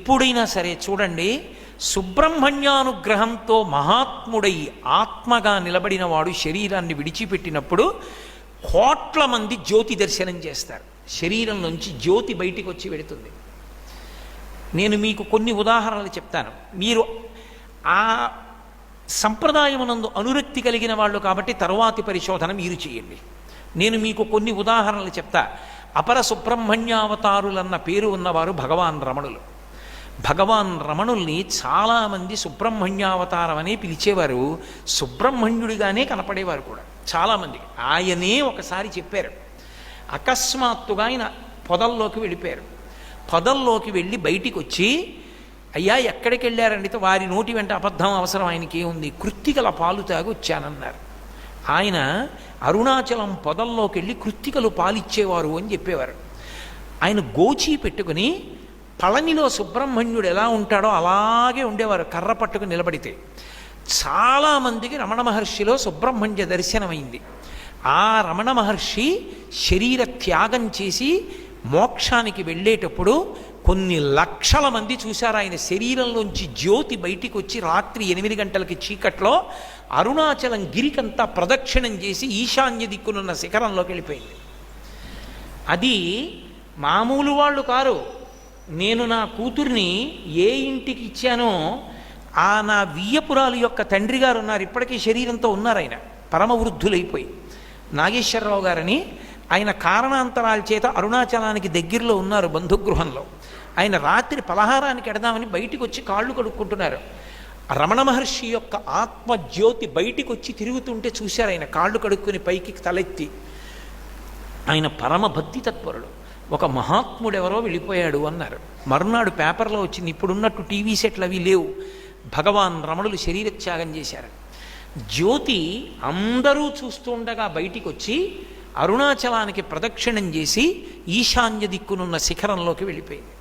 ఎప్పుడైనా సరే చూడండి, సుబ్రహ్మణ్యానుగ్రహంతో మహాత్ముడై ఆత్మగా నిలబడిన వాడు శరీరాన్ని విడిచిపెట్టినప్పుడు కోట్ల మంది జ్యోతి దర్శనం చేస్తారు. శరీరం నుంచి జ్యోతి బయటికి వచ్చి వెడుతుంది. నేను మీకు కొన్ని ఉదాహరణలు చెప్తాను. మీరు ఆ సంప్రదాయమునందు అనురక్తి కలిగిన వాళ్ళు కాబట్టి తరువాతి పరిశోధన మీరు చేయండి. నేను మీకు కొన్ని ఉదాహరణలు చెప్తా. అపర సుబ్రహ్మణ్యావతారులన్న పేరు ఉన్నవారు భగవాన్ రమణులు. భగవాన్ రమణుల్ని చాలామంది సుబ్రహ్మణ్యావతారం అనే పిలిచేవారు, సుబ్రహ్మణ్యుడిగానే కనపడేవారు కూడా చాలామంది. ఆయనే ఒకసారి చెప్పారు, అకస్మాత్తుగా ఆయన పొదల్లోకి వెళ్ళిపోయారు. పొదల్లోకి వెళ్ళి బయటికి వచ్చి, అయ్యా ఎక్కడికి వెళ్ళారంటే, వారి నోటి వెంట అబద్ధం అవసరం ఆయనకి ఏముంది, కృత్తికల పాలు తాగి వచ్చానన్నారు. ఆయన అరుణాచలం పొదల్లోకి వెళ్ళి కృత్తికలు పాలిచ్చేవారు అని చెప్పేవారు. ఆయన గోచి పెట్టుకుని పళనిలో సుబ్రహ్మణ్యుడు ఎలా ఉంటాడో అలాగే ఉండేవారు, కర్ర పట్టుకుని నిలబడితే. చాలామందికి రమణ మహర్షిలో సుబ్రహ్మణ్య దర్శనమైంది. ఆ రమణ మహర్షి శరీర త్యాగం చేసి మోక్షానికి వెళ్ళేటప్పుడు కొన్ని లక్షల మంది చూశారు ఆయన శరీరంలోంచి జ్యోతి బయటికి వచ్చి రాత్రి 8 గంటలకి చీకట్లో అరుణాచలం గిరికంతా ప్రదక్షిణం చేసి ఈశాన్య దిక్కునున్న శిఖరంలోకి వెళ్ళిపోయింది. అది మామూలు వాళ్ళు కారు. నేను నా కూతుర్ని ఏ ఇంటికి ఇచ్చానో ఆ నా వియ్యపురాలు యొక్క తండ్రి గారు ఉన్నారు, ఇప్పటికీ శరీరంతో ఉన్నారు. ఆయన పరమవృద్ధులైపోయి, నాగేశ్వరరావు గారని, ఆయన కారణాంతరాల చేత అరుణాచలానికి దగ్గరలో ఉన్నారు బంధుగృహంలో. ఆయన రాత్రి పలహారానికి ఎడదామని బయటికి వచ్చి కాళ్ళు కడుక్కుంటున్నారు. రమణ మహర్షి యొక్క ఆత్మజ్యోతి బయటికి వచ్చి తిరుగుతుంటే చూశారు. ఆయన కాళ్ళు కడుక్కుని పైకి తలెత్తి, ఆయన పరమ భక్తి తత్పరుడు, ఒక మహాత్ముడెవరో వెళ్ళిపోయాడు అన్నారు. మరునాడు పేపర్లో వచ్చింది, ఇప్పుడున్నట్టు టీవీ సెట్లు అవి లేవు, భగవాన్ రమణులు శరీరత్యాగం చేశారు. జ్యోతి అందరూ చూస్తూ ఉండగా బయటికి వచ్చి అరుణాచలానికి ప్రదక్షిణం చేసి ఈశాన్య దిక్కునున్న శిఖరంలోకి వెళ్ళిపోయింది.